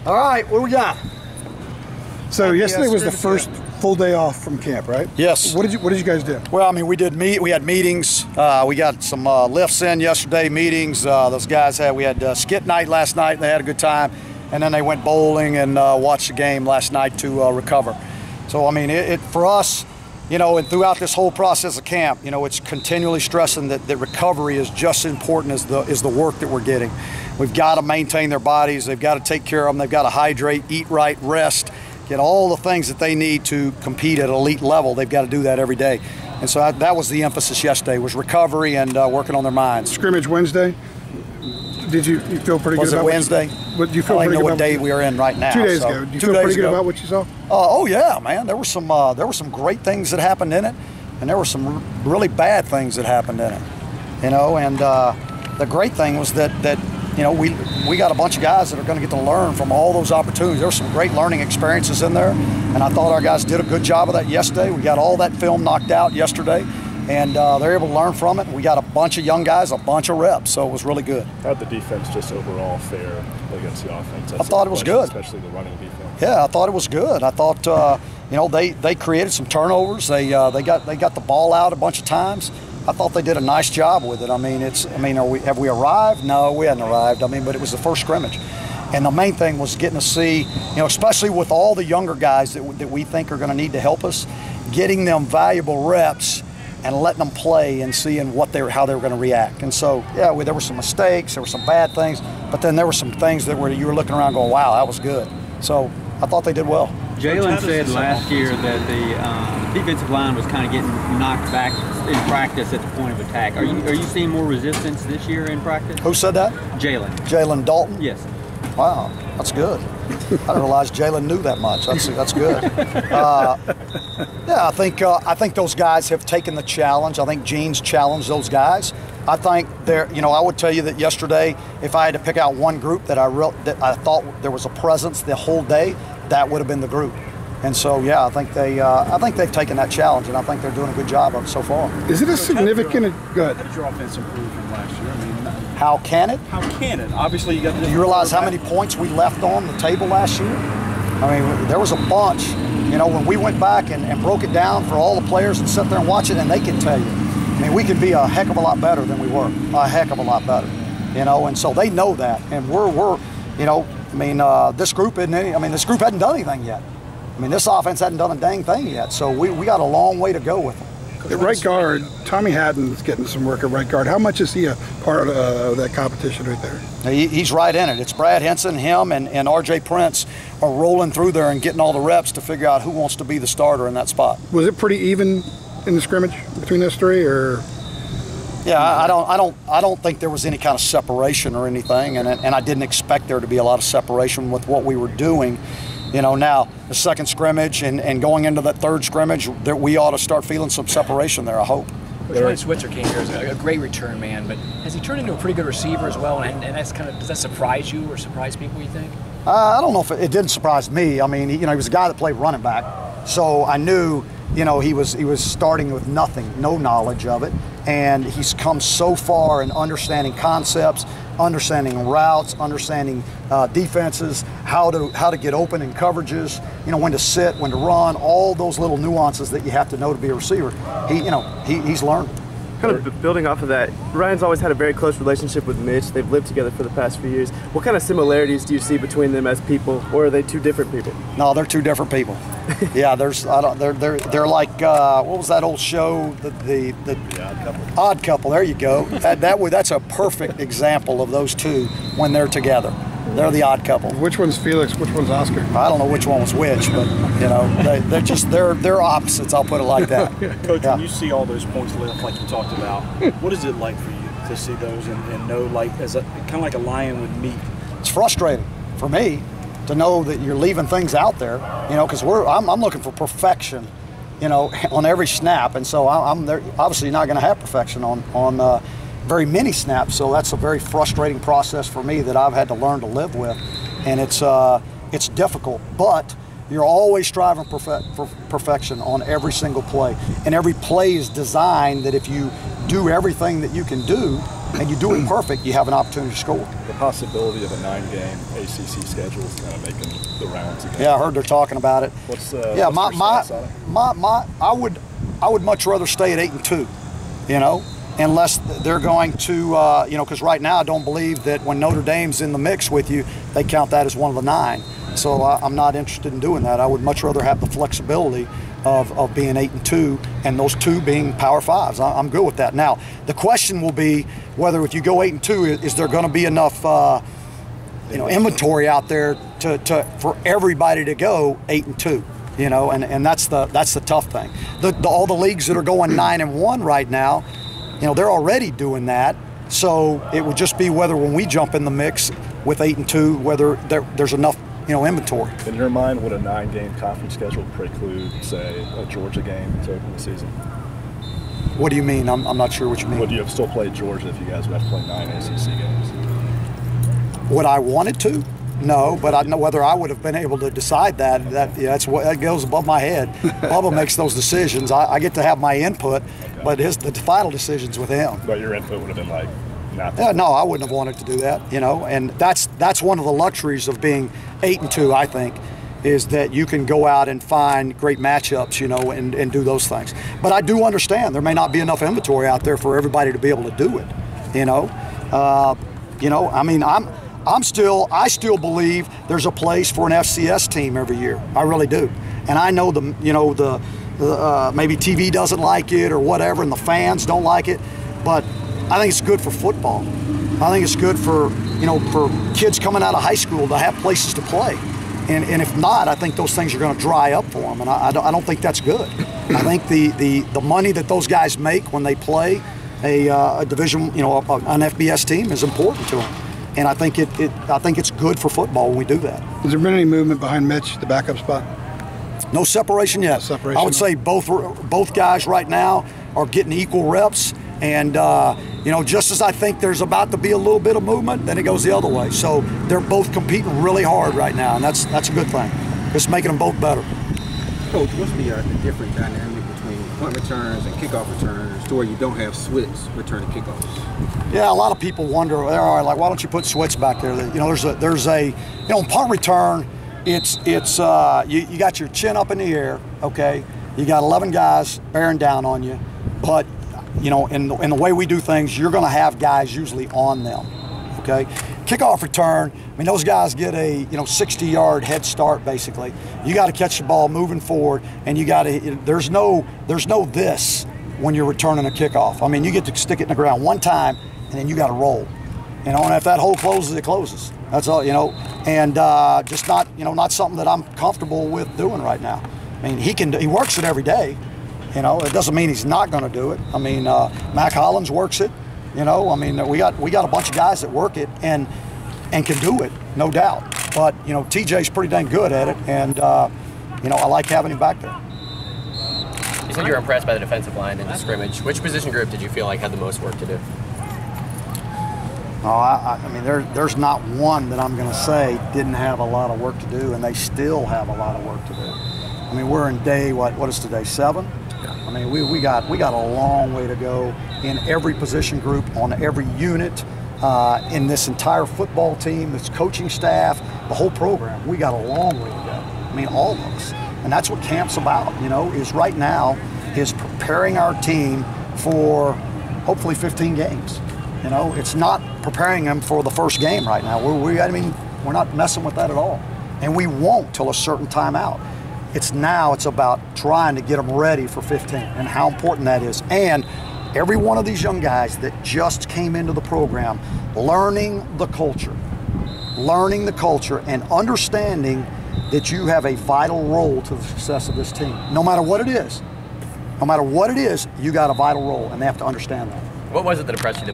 All right, what do we got? So yesterday was the first full day off from camp, right? Yes. What did you guys do? Well, I mean, we had meetings. We got some lifts in yesterday, meetings. Those guys we had skit night last night, and they had a good time. And then they went bowling and watched the game last night to recover. So, I mean, for us, you know, and throughout this whole process of camp, you know, it's continually stressing that recovery is just as important as the work that we're getting. We've got to maintain their bodies. They've got to take care of them. They've got to hydrate, eat right, rest, get all the things that they need to compete at elite level. They've got to do that every day. And so that was the emphasis yesterday, was recovery and working on their minds. Scrimmage Wednesday. Did you feel pretty good about Wednesday? What do you feel I don't pretty know good what about day we are in right now. 2 days ago. Do you feel pretty good about what you saw? Oh yeah, man. There were some great things that happened in it, and there were some really bad things that happened in it. You know, and the great thing was that you know, we got a bunch of guys that are going to get to learn from all those opportunities. There were some great learning experiences in there, and I thought our guys did a good job of that yesterday. We got all that film knocked out yesterday, and they're able to learn from it. We got a bunch of young guys, a bunch of reps, so it was really good. How'd the defense just overall fare against the offense? I thought it was good. Especially the running defense. Yeah, I thought it was good. I thought, you know, they created some turnovers. They got the ball out a bunch of times. I thought they did a nice job with it. I mean, have we arrived? No, we hadn't arrived. I mean, but it was the first scrimmage. And the main thing was getting to see, you know, especially with all the younger guys that we think are going to need to help us, getting them valuable reps and letting them play and seeing how they were going to react. And so, yeah, there were some mistakes, there were some bad things, but then there were some things that you were looking around going, wow, that was good. So I thought they did well. Jalen said last year that the defensive line was kind of getting knocked back in practice at the point of attack. Are you seeing more resistance this year in practice? Who said that? Jalen. Jalen Dalton? Yes. Wow, that's good. I didn't realize Jalen knew that much. That's good. Yeah, I think those guys have taken the challenge. I think Gene's challenged those guys. I think you know, I would tell you that yesterday, if I had to pick out one group that I thought there was a presence the whole day, that would have been the group. And so, yeah, I think they've taken that challenge, and I think they're doing a good job of it so far. Is it a significant? Good. How did your offense improve from last year? I mean, how can it? How can it? Obviously, you got. Do you realize how many points we left on the table last year? I mean, there was a bunch. You know, when we went back and broke it down for all the players and sat there and watch it, and they can tell you. I mean, we could be a heck of a lot better than we were. A heck of a lot better. You know, and so they know that, and we're you know, I mean, this group this group hadn't done anything yet. I mean, this offense hadn't done a dang thing yet, so we got a long way to go with them. At right guard, Tommy Haddon's getting some work at right guard. How much is he a part of that competition right there? He's right in it. It's Brad Henson, him, and RJ Prince are rolling through there and getting all the reps to figure out who wants to be the starter in that spot. Was it pretty even in the scrimmage between those three, or? Yeah, I don't think there was any kind of separation or anything, and I didn't expect there to be a lot of separation with what we were doing. You know, now the second scrimmage and going into that third scrimmage, that we ought to start feeling some separation there, I hope. Ryan Switzer came here as a great return man, but has he turned into a pretty good receiver as well? And that's does that surprise you or surprise people, you think? I don't know if it didn't surprise me. I mean, he was a guy that played running back, so I knew, you know, he was starting with nothing, no knowledge of it, and he's come so far in understanding concepts, understanding routes, understanding defenses, how to get open in coverages, you know, when to sit, when to run, all those little nuances that you have to know to be a receiver. He's learned. Kind of building off of that, Ryan's always had a very close relationship with Mitch. They've lived together for the past few years. What kind of similarities do you see between them as people, or are they two different people? No, they're two different people. Yeah, they're like what was that old show? The Odd Couple. Odd Couple. There you go. That's a perfect example of those two when they're together. They're the odd couple. Which one's Felix? Which one's Oscar? I don't know which one was which, but you know, they're opposites. I'll put it like that. Coach, when you see all those points left, like you talked about, what is it like for you to see those and know, like, as kind of like a lion with meat? It's frustrating for me to know that you're leaving things out there, you know, because I'm looking for perfection, you know, on every snap, and so I'm there, obviously not going to have perfection on very many snaps, so that's a very frustrating process for me that I've had to learn to live with, and it's difficult, but you're always striving for perfection on every single play, and every play is designed that if you do everything that you can do, and you do it perfect, you have an opportunity to score. The possibility of a 9-game ACC schedule is kind of making the rounds again. Yeah, I heard they're talking about it. What's yeah, what's your stance on it? I would much rather stay at 8-2, you know, unless they're going to, you know, because right now I don't believe that when Notre Dame's in the mix with you, they count that as one of the 9. So I'm not interested in doing that. I would much rather have the flexibility of being 8-2 and those 2 being Power 5s. I'm good with that. Now, the question will be whether if you go 8-2, is there going to be enough, you know, inventory out there for everybody to go 8-2? You know, and that's the tough thing. All the leagues that are going 9-1 right now, you know, they're already doing that. So it would just be whether when we jump in the mix with 8-2, whether there's enough, you know, inventory. In your mind, would a 9-game conference schedule preclude, say, a Georgia game to open the season? What do you mean? I'm not sure what you mean. Would you have still played Georgia if you guys would have to play 9 ACC games? Would I wanted to? No, but I know whether I would have been able to decide that. Yeah, that goes above my head. Bubba makes those decisions. I get to have my input, but the final decision's with him. But your input would have been like, not. Yeah, no, I wouldn't have wanted to do that. You know, and that's one of the luxuries of being 8-2. I think is that you can go out and find great matchups, you know, and do those things. But I do understand there may not be enough inventory out there for everybody to be able to do it. You know, I mean, I still believe there's a place for an FCS team every year. I really do. And I know maybe TV doesn't like it or whatever, and the fans don't like it, but I think it's good for football. I think it's good for, you know, for kids coming out of high school to have places to play. And if not, I think those things are going to dry up for them, and I don't think that's good. I think the money that those guys make when they play a division, you know, an FBS team is important to them. And I think it's good for football when we do that. Has there been any movement behind Mitch, the backup spot? No separation yet. No separation. I would say both guys right now are getting equal reps. And, you know, just as I think there's about to be a little bit of movement, then it goes the other way. So they're both competing really hard right now, and that's a good thing. It's making them both better. Coach, what's the different dynamic between punt returns and kickoff returns to where you don't have Switz returning kickoffs? Yeah, a lot of people wonder, all right, like, why don't you put Switz back there? You know, there's a you know, punt return, it's you got your chin up in the air, okay? You got 11 guys bearing down on you, but you know, in the way we do things, you're going to have guys usually on them, okay? Kickoff return, I mean, those guys get a, you know, 60-yard head start, basically. You got to catch the ball moving forward, and you got to, there's no this when you're returning a kickoff. I mean, you get to stick it in the ground one time, and then you got to roll. You know, and if that hole closes, it closes. That's all, you know, and just not, you know, not something that I'm comfortable with doing right now. I mean, he works it every day. You know, it doesn't mean he's not going to do it. I mean, Mac Hollins works it. You know, I mean, we got a bunch of guys that work it and can do it, no doubt. But you know, TJ's pretty dang good at it, and you know, I like having him back there. You said you were impressed by the defensive line in the scrimmage. Which position group did you feel like had the most work to do? Oh, I mean, there's not one that I'm going to say didn't have a lot of work to do, and they still have a lot of work to do. I mean, we're in day what is today, 7? I mean, we got a long way to go in every position group, on every unit, in this entire football team, this coaching staff, the whole program. We got a long way to go. I mean, all of us. And that's what camp's about, you know, is right now is preparing our team for hopefully 15 games. You know, it's not preparing them for the first game right now. We're not messing with that at all. And we won't till a certain time out. It's about trying to get them ready for 15 and how important that is. And every one of these young guys that just came into the program, learning the culture and understanding that you have a vital role to the success of this team. No matter what it is, you got a vital role, and they have to understand that. What was it that impressed you